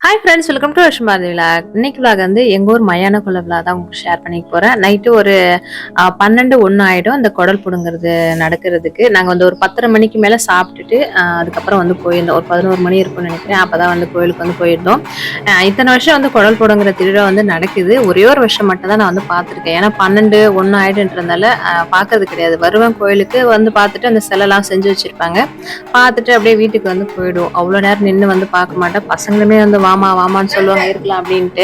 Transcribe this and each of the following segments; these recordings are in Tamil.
ஹாய் ஃப்ரெண்ட்ஸ், வெல்கம் டு வருஷமாதி விலாக். இன்னைக்கு விலாக் வந்து எங்கள் ஊர் மயானக்குள்ள விலாக் தான் உங்களுக்கு ஷேர் பண்ணிக்க போகிறேன். நைட்டு ஒரு 12-1 ஆகிடும் அந்த குடல் பிடுங்கிறது நடக்கிறதுக்கு. நாங்கள் வந்து ஒரு 10:30 மணிக்கு மேலே சாப்பிட்டுட்டு அதுக்கப்புறம் வந்து போயிருந்தோம். ஒரு 11 மணி இருக்கும்னு நினைக்கிறேன். அப்போ தான் வந்து கோயிலுக்கு வந்து போயிருந்தோம். இத்தனை வருஷம் வந்து குடல் பிடுங்குற திருவிழா வந்து நடக்குது. ஒரே ஒரு வருஷம் மட்டும் தான் நான் வந்து பார்த்துருக்கேன். ஏன்னா 12-1 ஆகிடுன்றதால பார்க்கறது கிடையாது. வருவேன் கோயிலுக்கு வந்து பார்த்துட்டு அந்த சிலைலாம் செஞ்சு வச்சுருப்பாங்க. பார்த்துட்டு அப்படியே வீட்டுக்கு வந்து போயிடுவோம். அவ்வளோ நேரம் நின்று வந்து பார்க்க மாட்டேன். பசங்களுமே வந்து வாமா வாமான்னு சொல்லுவாங்க இருக்கலாம் அப்படின்ட்டு.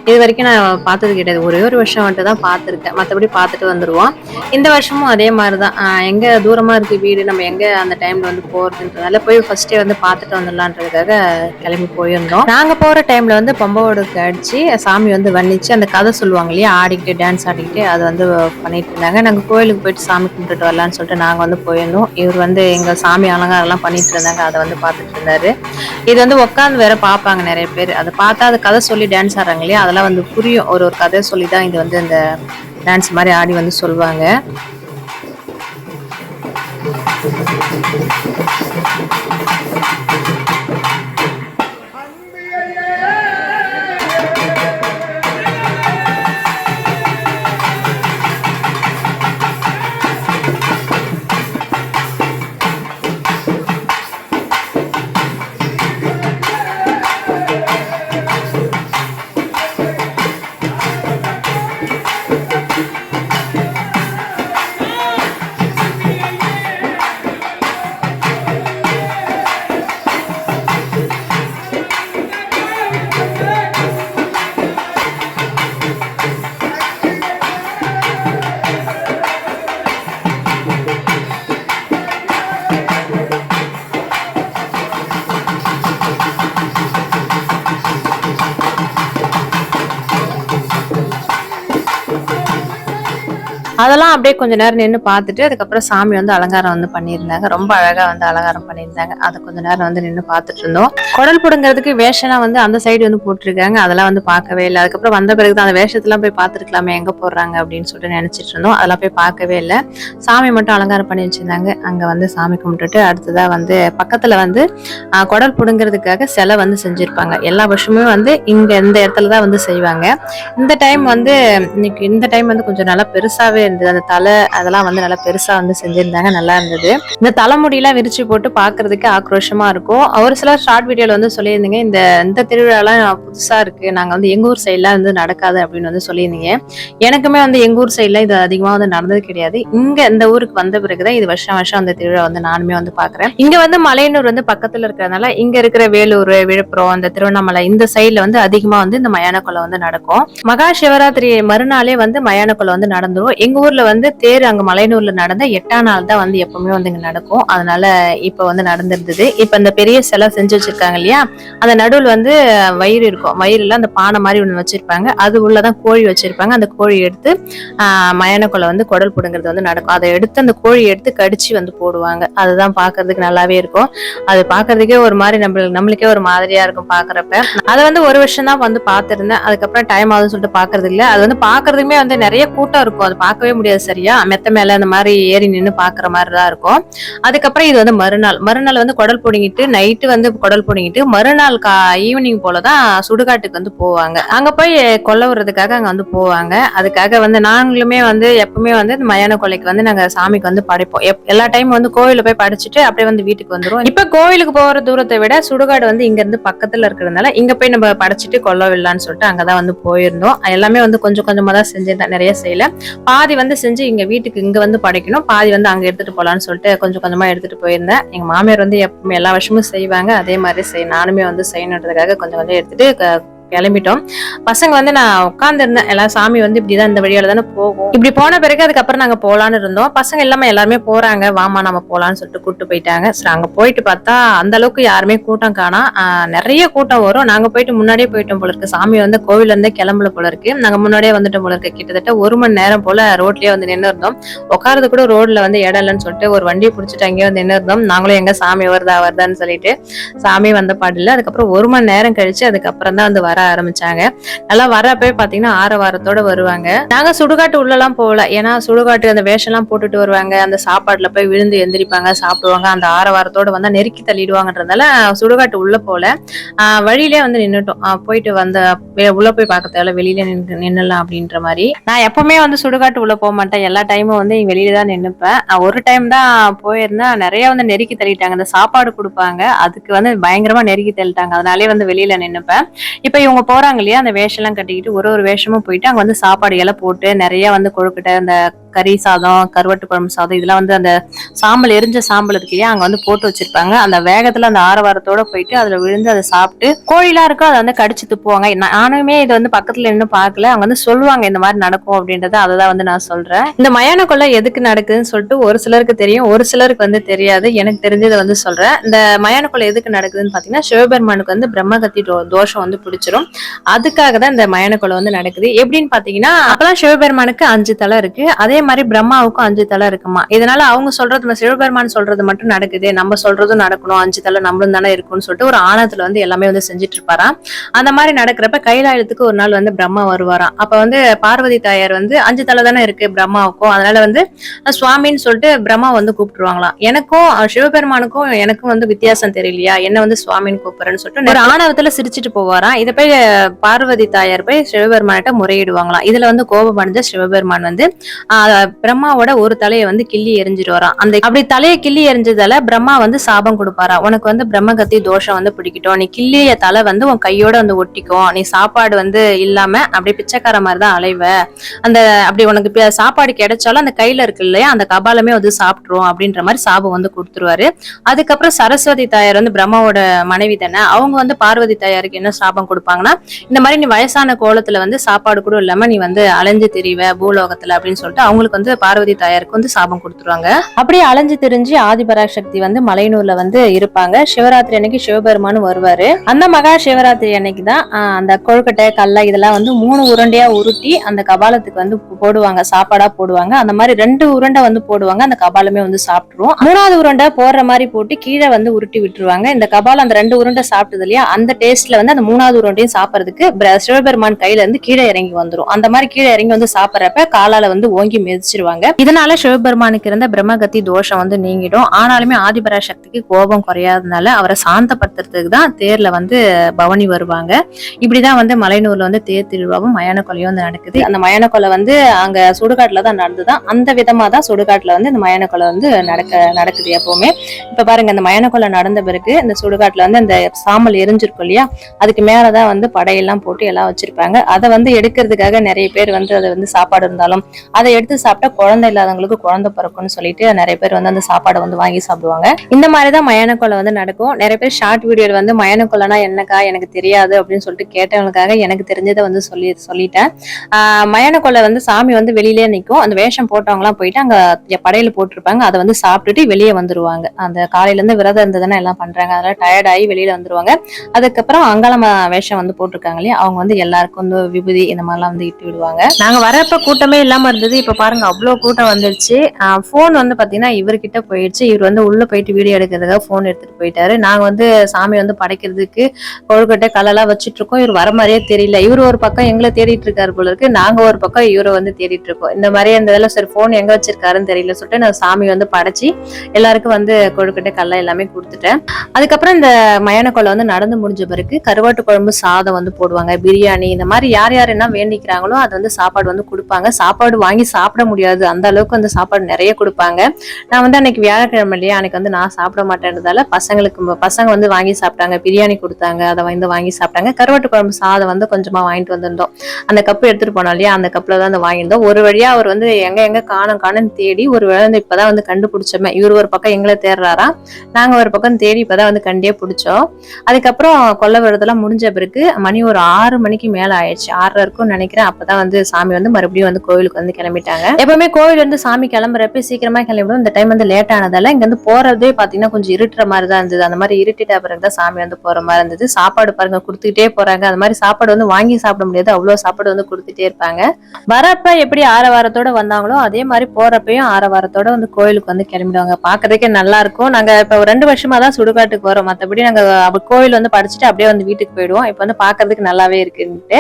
இது வரைக்கும் நான் பார்த்தது கிடையாது. ஒரே ஒரு வருஷம் மட்டும் தான் பார்த்துருக்கேன். மற்றபடி பார்த்துட்டு வந்துடுவோம். இந்த வருஷமும் அதே மாதிரி தான். எங்கே தூரமாக இருக்குது வீடு, நம்ம எங்கே அந்த டைமில் வந்து போகிறதுன்றதால போய் ஃபஸ்ட்டே வந்து பார்த்துட்டு வந்துடலான்றதுக்காக கிளம்பி போயிருந்தோம். நாங்கள் போகிற டைமில் வந்து பம்பவோடுக்கு அடித்து சாமி வந்து வர்ணிச்சு அந்த கதை சொல்லுவாங்க இல்லையா, ஆடிக்கிட்டு டான்ஸ் ஆடிக்கிட்டு அதை வந்து பண்ணிட்டு இருந்தாங்க. நாங்கள் கோயிலுக்கு போயிட்டு சாமி கும்பிட்டுட்டு வரலான்னு சொல்லிட்டு நாங்கள் வந்து போயிருந்தோம். இவர் வந்து எங்கள் சாமி அலங்காரம்லாம் பண்ணிட்டு இருந்தாங்க. அதை வந்து பார்த்துட்டு இருந்தாரு. இது வந்து உட்காந்து வேற பார்ப்பாங்க நிறைய பேர். அதை பார்த்தா அது கதை சொல்லி டான்ஸ் ஆடுறாங்க இல்லையா, அதெல்லாம் வந்து புரியும். ஒரு கதை சொல்லி தான் இது வந்து இந்த டான்ஸ் மாதிரி ஆடி வந்து சொல்லுவாங்க. அதெல்லாம் அப்படியே கொஞ்ச நேரம் நின்று பார்த்துட்டு அதுக்கப்புறம் சாமி வந்து அலங்காரம் வந்து பண்ணியிருந்தாங்க. ரொம்ப அழகா வந்து அலங்காரம் பண்ணியிருந்தாங்க. அதை கொஞ்ச நேரம் வந்து நின்று பார்த்துட்டு இருந்தோம். குடல் பிடுங்கிறதுக்கு வேஷம்லாம் வந்து அந்த சைடு வந்து போட்டிருக்காங்க. அதெல்லாம் வந்து பார்க்கவே இல்லை. அதுக்கப்புறம் வந்த பிறகு தான் அந்த வேஷத்தெல்லாம் போய் பார்த்துருக்கலாமே, எங்கே போடுறாங்க அப்படின்னு சொல்லிட்டு நினைச்சிட்டு இருந்தோம். அதெல்லாம் போய் பார்க்கவே இல்லை. சாமி மட்டும் அலங்காரம் பண்ணி வச்சிருந்தாங்க. அங்கே வந்து சாமி கும்பிட்டுட்டு அடுத்ததா வந்து பக்கத்துல வந்து குடல் பிடுங்கிறதுக்காக சிலை வந்து செஞ்சிருப்பாங்க. எல்லா வருஷமுமே வந்து இங்க இந்த இடத்துல தான் வந்து செய்வாங்க. இந்த டைம் வந்து இன்னைக்கு இந்த டைம் வந்து கொஞ்சம் நல்லா பெருசாவே இருந்தது. அந்த தலை அதெல்லாம் வந்து நல்லா பெருசா வந்து செஞ்சிருந்தாங்க. நல்லா இருந்தது. இந்த தலைமுடியெல்லாம் விரிச்சு போட்டு பாக்குறதுக்கு ஆக்ரோஷமா இருக்கும். ஒரு சிலர் ஷார்ட் வீடியோல வந்து சொல்லியிருந்தீங்க, இந்த திருவிழாலாம் புதுசா இருக்கு, நாங்க வந்து எங்க ஊர் சைட்லாம் வந்து நடக்காது அப்படின்னு வந்து சொல்லியிருந்தீங்க. எனக்குமே வந்து எங்க ஊர் சைட்ல இது அதிகமா வந்து நடந்தது கிடையாது. இங்க இந்த ஊருக்கு வந்த பிறகுதான் இது வருஷம் வருஷம் அந்த திருவிழா வந்து நானுமே வந்து பாக்குறேன். இங்க வந்து மலையனூர் வந்து பக்கத்துல இருக்கிறதுனால இங்க இருக்கிற வேலூர், விழுப்புரம், இந்த திருவண்ணாமலை இந்த சைட்ல வந்து அதிகமா வந்து இந்த மயான கொலை வந்து நடக்கும். மகா சிவராத்திரி மறுநாளே வந்து மயான கொலை வந்து நடந்துரும். எங்க ஊர்ல வந்து தேர் அங்க மலையனூர்ல நடந்த 8ஆம் நாள் தான் வந்து எப்பவுமே வந்து இங்க நடக்கும். அதனால இப்ப வந்து நடந்திருந்தது. இப்ப இந்த பெரிய சிலை செஞ்சு வச்சிருக்காங்க இல்லையா, அந்த நடுவில் வந்து வயிறு இருக்கும். வயிறுல அந்த பானை மாதிரி ஒண்ணு வச்சிருப்பாங்க. அது உள்ளதான் கோழி வச்சிருப்பாங்க. அந்த கோழி எடுத்து மயான கொலை வந்து குடல் பிடுங்கிறது வந்து நடக்கும். அதை எடுத்து அந்த கோழி எடுத்து கடிச்சு வந்து போடுவாங்க. அதுதான் பாக்குறதுக்கு நல்லாவே இருக்கும். அது பாக்குறதுக்கே ஒரு மாதிரி நம்மளுக்கே ஒரு மாதிரியா இருக்கும் பாக்குறப்ப. அதை வந்து ஒரு வருஷம் தான் வந்து பாத்துருந்தேன். அதுக்கப்புறம் டைம் ஆகுதுன்னு சொல்லிட்டு பாக்குறது இல்ல. அது வந்து பாக்குறதுக்குமே வந்து நிறைய கூட்டம் இருக்கும். அது பார்க்கவே முடியாது சரியா. மெத்த மேல அந்த மாதிரி ஏறி நின்று பாக்குற மாதிரி தான் இருக்கும். அதுக்கப்புறம் இது வந்து மறுநாள் வந்து குடல் பிடுங்கிட்டு நைட்டு வந்து குடல் பிடுங்கிட்டு மறுநாள் ஈவினிங் போலதான் சுடுகாட்டுக்கு வந்து போவாங்க. அங்க போய் கொல்ல விடுறதுக்காக அங்க வந்து போவாங்க. அதுக்காக வந்து நாங்களுமே வந்து எப்பவுமே வந்து இந்த மயான கொலைக்கு வந்து நாங்க சாமிக்கு வந்து படைப்போம். எல்லா டைம் வந்து கோயில போய் படைச்சிட்டு அப்படியே வந்து வீட்டுக்கு வந்துருவோம். இப்ப கோயிலுக்கு போற தூரத்தை விட சுடுகாடு வந்து இங்க இருந்து பக்கத்துல இருக்கிறதுனால இங்க போய் நம்ம படைச்சிட்டு கொல்ல விடலான்னு சொல்லிட்டு அங்கதான் வந்து போயிருந்தோம். எல்லாமே வந்து கொஞ்சம் கொஞ்சமா தான் செஞ்சிருந்தேன், நிறைய செய்யல. பாதி வந்து செஞ்சு இங்க வீட்டுக்கு இங்க வந்து படைக்கணும், பாதி வந்து அங்க எடுத்துட்டு போலான்னு சொல்லிட்டு கொஞ்சம் கொஞ்சமா எடுத்துட்டு போயிருந்தேன். எங்க மாமியார் வந்து எப்பவுமே எல்லா வருஷமும் செய்வாங்க. அதே மாதிரி நானுமே வந்து செய்யணுன்றதுக்காக கொஞ்சம் கொஞ்சம் எடுத்துட்டு கிளம்பிட்டோம். பசங்க வந்து நான் உட்கார்ந்து இருந்தேன். எல்லா சாமி வந்து இப்படிதான் இந்த வழியால தானே போகும். இப்படி போன பிறகு அதுக்கப்புறம் நாங்க போலான்னு இருந்தோம். பசங்க எல்லாருமே போறாங்க, வாமா நம்ம போலான்னு சொல்லிட்டு கூட்டு போயிட்டாங்க. சரி, அங்க போயிட்டு பார்த்தா அந்த அளவுக்கு யாருமே கூட்டம் காணோம். நிறைய கூட்டம் வரும். நாங்க போயிட்டு முன்னாடியே போயிட்டோம் போல இருக்கு. சாமி வந்து கோவில்ல இருந்தே கிளம்பல போல இருக்கு. நாங்க முன்னாடியே வந்துட்டோம் போல இருக்கு. கிட்டத்தட்ட 1 மணி நேரம் போல ரோட்லயே வந்து நின்று இருந்தோம். உட்காரது கூட ரோட்ல வந்து இடம் இல்லைன்னு சொல்லிட்டு ஒரு வண்டியை பிடிச்சிட்டு அங்கேயே வந்து நின்று இருந்தோம். நாங்களும் எங்க சாமி வருதான்னு சொல்லிட்டு சாமி வந்த பாடு இல்லை. அதுக்கப்புறம் 1 மணி நேரம் கழிச்சு அதுக்கப்புறம் தான் வந்து வர ஆரம்பிச்சாங்க. நல்லா வரப்பவே பாத்தீங்கன்னா ஆரவாரத்தோட வருவாங்க. நாங்க சுடுகாட்டு உள்ளலாம் போகல, ஏன்னா சுடுகாட்டு அந்த வேஷம் எல்லாம் போட்டுட்டு வருவாங்க, அந்த சாப்பாட்டுல போய் விழுந்து எந்திரிப்பாங்க, சாப்பிடுவாங்க, அந்த ஆரவாரத்தோட வந்தா நெருக்கி தள்ளிடுவாங்கன்றதால சுடுகாட்டு உள்ள போல. வழியிலே வந்து நின்னுட்டோம். போயிட்டு வந்த உள்ள போய் பார்க்க தேவையில்ல, வெளியில நின்னுலாம் அப்படின்ற மாதிரி. நான் எப்பவுமே வந்து சுடுகாட்டு உள்ள போக மாட்டேன், எல்லா டைமும் வந்து வெளியில தான் நின்னுப்பேன். ஒரு டைம் தான் போயிருந்தேன், நிறைய வந்து நெருக்கி தள்ளிட்டாங்க. அந்த சாப்பாடு கொடுப்பாங்க, அதுக்கு வந்து பயங்கரமா நெருக்கி தள்ளிட்டாங்க, அதனாலே வந்து வெளியில நின்னுப்பேன். இப்ப இவங்க போறாங்க இல்லையா, அந்த வேஷம் எல்லாம் கட்டிக்கிட்டு ஒரு வேஷமும் போயிட்டு அங்க வந்து சாப்பாடு எல்லாம் போட்டு நிறைய வந்து கொழுக்கட்டை, அந்த கறி சாதம், கருவாட்டு குழம்பு சாதம், இதெல்லாம் வந்து அந்த சாம்பல் எரிஞ்ச சாம்பல் இருக்கு இல்லையா, அங்க வந்து போட்டு வச்சிருப்பாங்க. அந்த வேகத்துல அந்த ஆரவாரத்தோட போயிட்டு அதுல விழுந்து அதை சாப்பிட்டு கோழிலாம் இருக்கும் அதை வந்து கடிச்சு துப்புவாங்க. நானுமே இது வந்து பக்கத்துல இன்னும் பாக்கல, அவங்க வந்து சொல்லுவாங்க இந்த மாதிரி நடக்கும் அப்படின்றத, அததான் வந்து நான் சொல்றேன். இந்த மயான கொள்ளை எதுக்கு நடக்குதுன்னு சொல்லிட்டு ஒரு சிலருக்கு தெரியும், ஒரு சிலருக்கு வந்து தெரியாது. எனக்கு தெரிஞ்சதை வந்து சொல்றேன். இந்த மயான கொள்ளை எதுக்கு நடக்குதுன்னு பாத்தீங்கன்னா, சிவபெருமானுக்கு வந்து பிரம்மகத்தி தோஷம் வந்து பிடிச்சிரும். அதுக்காக தான் இந்த மயான கொள்ளை வந்து நடக்குது. எப்படின்னு பாத்தீங்கன்னா, அப்பெல்லாம் சிவபெருமானுக்கு 5 தலை இருக்கு, அதே மாதிரி பிரம்மாவுக்கும் 5 தலை இருக்குமா. இதனால அவங்க சொல்றது, சிவபெருமான் சொல்றது மட்டும் நடக்குது, நம்ம சொல்றதும் நடக்கணும், 5 தலை நம்மளும் தானே இருக்கும்னு சொல்லிட்டு ஒரு ஆணத்துல வந்து எல்லாமே வந்து செஞ்சுட்டு இருப்பாராம். அந்த மாதிரி நடக்கிறப்ப கைலாயத்துக்கு ஒரு நாள் வந்து பிரம்மா வருவாராம். அப்ப வந்து பார்வதி தாயார் வந்து 5 தலை தானே இருக்கு பிரம்மாவுக்கும், அதனால வந்து சுவாமின்னு சொல்லிட்டு பிரம்மா வந்து கூப்பிட்டுருவாங்களாம். எனக்கும் சிவபெருமானுக்கும் எனக்கும் வந்து வித்தியாசம் தெரியலையா, என்ன வந்து சுவாமின்னு கூப்பிடுறேன்னு சொல்லிட்டு ஒரு ஆணவத்துல சிரிச்சுட்டு போவாராம். இதை போய் பார்வதி தாயார் போய் சிவபெருமானிட்ட முறையிடுவாங்களாம். இதுல வந்து கோபம் அடைஞ்ச சிவபெருமான் வந்து பிரம்மாவோட ஒரு தலையை வந்து கிள்ளி எரிஞ்சிட்டு வரான். அந்த அப்படி தலையை கிள்ளி எரிஞ்சதால பிரம்மா வந்து சாபம் கொடுப்பாரா, உனக்கு வந்து பிரம்மகத்தி தோஷம் வந்து பிடிக்கட்டும், நீ கிள்ளிய தலை வந்து உன் கையோட வந்து ஒட்டிக்கும், நீ சாப்பாடு வந்து இல்லாம அப்படி பிச்சைக்கார மாதிரிதான் அலைவ, அந்த அப்படி உனக்கு சாப்பாடு கிடைச்சாலும் அந்த கையில இருக்கு இல்லையா, அந்த கபாலமே வந்து சாப்பிட்டுரும் அப்படின்ற மாதிரி சாபம் வந்து கொடுத்துருவாரு. அதுக்கப்புறம் சரஸ்வதி தாயார் வந்து பிரம்மாவோட மனைவி தானே, அவங்க வந்து பார்வதி தாயாருக்கு என்ன சாபம் கொடுப்பாங்கன்னா, இந்த மாதிரி நீ வயசான கோலத்துல வந்து சாப்பாடு கூட இல்லாம நீ வந்து அலைஞ்சு திரிவ பூலோகத்துல அப்படின்னு சொல்லிட்டு அவங்களுக்கு வந்து பார்வதி தாயாருக்கு வந்து சாபம் கொடுத்துருவாங்க. அப்படியே அலைஞ்சு திரிஞ்சு ஆதிபராசக்தி வந்து மலையனூர்ல வந்து இருப்பாங்க. சிவராத்திரி அன்னைக்கு சிவபெருமான் வருவாரு. அந்த மகா சிவராத்திரி அன்னைக்கு தான் அந்த கொழுக்கட்டை கல்லை இதெல்லாம் வந்து 3 உருண்டையா உருட்டி அந்த கபாலத்துக்கு வந்து போடுவாங்க, சாப்பாடா போடுவாங்க. அந்த மாதிரி 2 உருண்டை வந்து போடுவாங்க, அந்த கபாலமே வந்து சாப்பிட்டுருவோம். 3வது உருண்டை போடுற மாதிரி போட்டு கீழே வந்து உருட்டி விட்டுருவாங்க. இந்த கபாலம் அந்த 2 உருண்டை சாப்பிட்டது இல்லையா, அந்த டேஸ்ட்ல வந்து அந்த 3வது உருண்டையும் சாப்பிடறதுக்கு சிவபெருமான் கையில இருந்து கீழே இறங்கி வந்துரும். அந்த மாதிரி கீழே இறங்கி வந்து சாப்பிடறப்ப காலால வந்து ஓங்கி மிதிச்சிருவாங்க. இதனால சிவபெருமானுக்கு இருந்த பிரம்மகத்தி தோஷம் வந்து நீங்கிடும். ஆனாலுமே ஆதிபராசக்திக்கு கோபம் குறையாதனால அவரை சாந்தப்படுத்துறதுக்கு தான் தேர்ல வந்து பவனி வருவாங்க. இப்படிதான் வந்து மலையனூர்ல வந்து தேர் திருவிழாவும் மயான கொலையும் வந்து நடக்குது. அந்த மயான கொலை வந்து அங்க சுடுகாட்டுல தான் நடந்துதான், அந்த விதமா தான் சுடுகாட்டுல வந்து இந்த மயான கொலை வந்து நடக்குது எப்பவுமே. இப்ப பாருங்க, அந்த மயான கொலை நடந்த பிறகு இந்த சுடுகாட்டுல வந்து அந்த சாம்பல் எரிஞ்சிருக்கும் இல்லையா, அதுக்கு மேலதான் வந்து படையெல்லாம் போட்டு எல்லாம் வச்சிருப்பாங்க. அதை வந்து எடுக்கிறதுக்காக நிறைய பேர் வந்து அதை வந்து சாப்பாடு இருந்தாலும் அதை எடுத்து சாப்பிட்டா குழந்தை இல்லாதவங்களுக்கு குழந்தை பிறக்கும்னு சொல்லிட்டு நிறைய பேர் வந்து அந்த சாப்பாடை வந்து வாங்கி சாப்பிடுவாங்க. இந்த மாதிரிதான் மயான கொலை வந்து நடக்கும். நிறைய பேர் ஷார்ட் வீடியோல வந்து மயான கொலைனா என்னக்கா எனக்கு தெரியாது அப்படின்னு சொல்லிட்டு கேட்டவங்களுக்காக எனக்கு தெரிஞ்சதை வந்து சொல்லிட்டேன். மயான கொலை வந்து சாமி வந்து வெளியிலே நிற்கும், அந்த வேஷம் போட்டவங்க எல்லாம் போயிட்டு அங்க படையில போட்டிருப்பாங்க, அதை வந்து சாப்பிட்டுட்டு வெளியே வந்துருவாங்க. அந்த காலையில இருந்து விரதம் இருந்ததுன்னா எல்லாம் பண்றாங்க, அதனால டயர்ட் ஆகி வெளியில வந்துருவாங்க. அதுக்கப்புறம் அங்காளம்ம வேஷம் வந்து போட்டிருக்காங்க இல்லையா, அவங்க வந்து எல்லாருக்கும் வந்து விபூதி இந்த மாதிரிலாம் வந்து இட்டு விடுவாங்க. நாங்க வரப்ப கூட்டமே இல்லாம இருந்தது, இப்ப பாருங்க அவ்வளவு கூட்டம் வந்துருச்சு. போன் வந்து பாத்தீங்கன்னா இவர்கிட்ட போயிடுச்சு, இவர் வந்து உள்ள போயிட்டு வீடியோ எடுக்கிறதுக்காக போன் எடுத்துட்டு போயிட்டாரு. நாங்க வந்து சாமி வந்து படைக்கிறதுக்கு கொழுக்கட்டை கல்லெல்லாம் வச்சுட்டு இருக்கோம், இவர் வர மாதிரியே தெரியல. இவர் ஒரு பக்கம் எங்களை தேடிட்டு இருக்காரு போல இருக்கு, நாங்க ஒரு பக்கம் இவரை வந்து தேடிட்டு இருக்கோம். இந்த மாதிரி அந்த இதெல்லாம் சரி போன் எங்க வச்சிருக்காருன்னு தெரியல சொல்லிட்டு நான் சாமி வந்து படைச்சு எல்லாருக்கும் வந்து கொழுக்கட்டை கல்லை எல்லாமே கொடுத்துட்டேன். அதுக்கப்புறம் இந்த மயான கொலை வந்து நடந்து முடிஞ்ச பிறகு கருவாட்டு குழம்பு சாதம் வந்து போடுவாங்க, பிரியாணி, இந்த மாதிரி யார் யார் என்ன வேண்டிக்கிறாங்களோ அது வந்து சாப்பாடு வந்து கொடுப்பாங்க. சாப்பாடு வாங்கி சாப்பிட முடியாது, அந்த அளவுக்கு வந்து சாப்பாடு நிறைய கொடுப்பாங்க. நான் வந்து அன்னைக்கு வியாழக்கிழமை இல்லையா, அன்னைக்கு வந்து நான் சாப்பிட மாட்டேன்றதால பசங்க வந்து வாங்கி சாப்பிட்டாங்க, பிரியாணி கொடுத்தாங்க, அதை வந்து வாங்கி சாப்பிட்டாங்க. கருவாட்டு குழம்பு சாதம் வந்து கொஞ்சமா வாங்கிட்டு வந்திருந்தோம், அந்த கப்பு எடுத்துட்டு போனோம் இல்லையா, அந்த கப்புல தான் வந்து வாங்கியிருந்தோம். ஒரு வழியா அவர் வந்து எங்க காணும்னு தேடி ஒரு வேலை வந்து இப்பதான் வந்து கண்டுபிடிச்சோமே. இவர் ஒரு பக்கம் எங்களை தேடுறாரா, நாங்க ஒரு பக்கம் தேடி இப்பதான் வந்து கண்டே பிடிச்சோம். அதுக்கப்புறம் கொல்ல விரதெல்லாம் முடிஞ்ச பிறகு மணி ஒரு 6 மணிக்கு மேல ஆயிடுச்சு, 6:30 இருக்கும்னு நினைக்கிறேன். அப்பதான் வந்து சாமி வந்து மறுபடியும் வந்து கோயிலுக்கு வந்து கிளம்பிட்டாங்க. எப்பவுமே கோயில் வந்து சாமி கிளம்புறப்ப சீக்கிரமா கிளம்பிடும், இந்த டைம் வந்து லேட் ஆனதால இங்க வந்து போறதே பாத்தீங்கன்னா கொஞ்சம் இருட்டுற மாதிரி தான் இருந்தது. அந்த மாதிரி இருட்டிட்ட பிறகுதான் சாமி வந்து போற மாதிரி இருந்தது. சாப்பாடு பாருங்க கொடுத்துக்கிட்டே போறாங்க, அந்த மாதிரி சாப்பாடு வந்து வாங்கி சாப்பிட முடியாது, அவ்வளவு சாப்பாடு வந்து கொடுத்துட்டே இருப்பாங்க. வரப்ப எப்படி ஆரவாரத்தோட வந்தாங்களோ அதே மாதிரி போறப்பையும் ஆரவாரத்தோட வந்து கோயிலுக்கு வந்து கிளம்பிடுவாங்க. பாக்குறதுக்கே நல்லா இருக்கும். நாங்க இப்ப 2 வருஷமா தான் சுடுகாட்டுக்கு வரோம், மத்தபடி நாங்க கோயில் வந்து படிச்சுட்டு அப்படியே வந்து வீட்டுக்கு போயிடுவோம். இப்ப வந்து வந்து பாக்குறதுக்கு நல்லாவே இருக்குன்ட்டு.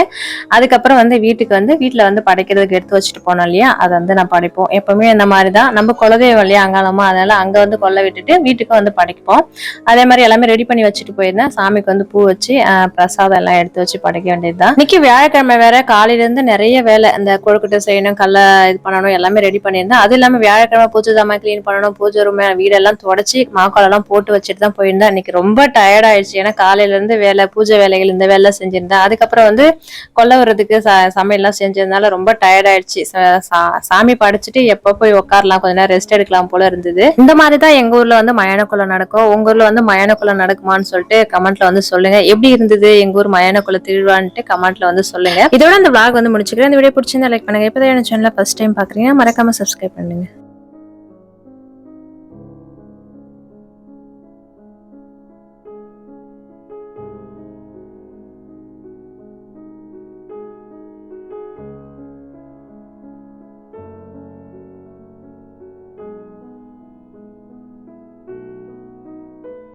அதுக்கப்புறம் வந்து வீட்டுக்கு வந்து வீட்டுல வந்து படைக்கிறதுக்கு எடுத்து வச்சுட்டு போனோம் இல்லையா, அதை வந்து நான் படைப்போம். எப்பவுமே இந்த மாதிரிதான் நம்ம குலதெய்வம் இல்லையா அங்காளமா, அதனால அங்க வந்து கொல்லை விட்டுட்டு வீட்டுக்கு வந்து படைப்போம். அதே மாதிரி எல்லாமே ரெடி பண்ணி வச்சுட்டு போயிருந்தேன். சாமிக்கு வந்து பூ வச்சு பிரசாதம் எல்லாம் எடுத்து வச்சு படைக்க வேண்டியதுதான். இன்னைக்கு வியாழக்கிழமை வேற, காலையில இருந்து நிறைய வேலை, இந்த கொழுக்கட்டை செய்யணும், கல்ல இது பண்ணணும், எல்லாமே ரெடி பண்ணியிருந்தேன். அது இல்லாம வியாழக்கிழமை பூஜை ஜாமான் கிளீன் பண்ணணும், பூஜை ரூம் வீடெல்லாம் தொடச்சி மாக்கோலம் எல்லாம் போட்டு வச்சுட்டு தான் போயிருந்தேன். இன்னைக்கு ரொம்ப டயர்ட் ஆயிடுச்சு. ஏன்னா காலையில இருந்து வேலை, பூஜை வேலைகள் இந்த வேலை செஞ்சிருந்தேன். அதுக்கப்புறம் வந்து கொல்ல வர்றதுக்கு சமையல் எல்லாம் செஞ்சதுனால ரொம்ப டயர்ட் ஆயிடுச்சு. சாமி படிச்சுட்டு எப்ப போய் உட்காரலாம், கொஞ்ச நேரம் ரெஸ்ட் எடுக்கலாம் போல இருந்தது. இந்த மாதிரிதான் எங்க ஊர்ல வந்து மயானக்குள்ள நடக்கும். உங்க ஊர்ல வந்து மயானக்குள்ள நடக்குமான்னு சொல்லிட்டு கமெண்ட்ல வந்து சொல்லுங்க. எப்படி இருந்தது எங்க ஊர் மயானக்குள்ள திருவிழான்ட்டு கமெண்ட்ல வந்து சொல்லுங்க. இதோட இந்த vlog வந்து முடிச்சுக்கிறேன். இந்த வீடியோ பிடிச்சிருந்தா லைக் பண்ணுங்க. இப்பதான் சேனலை ஃபர்ஸ்ட் டைம் பாக்குறீங்க, மறக்காம சப்ஸ்கிரைப் பண்ணுங்க.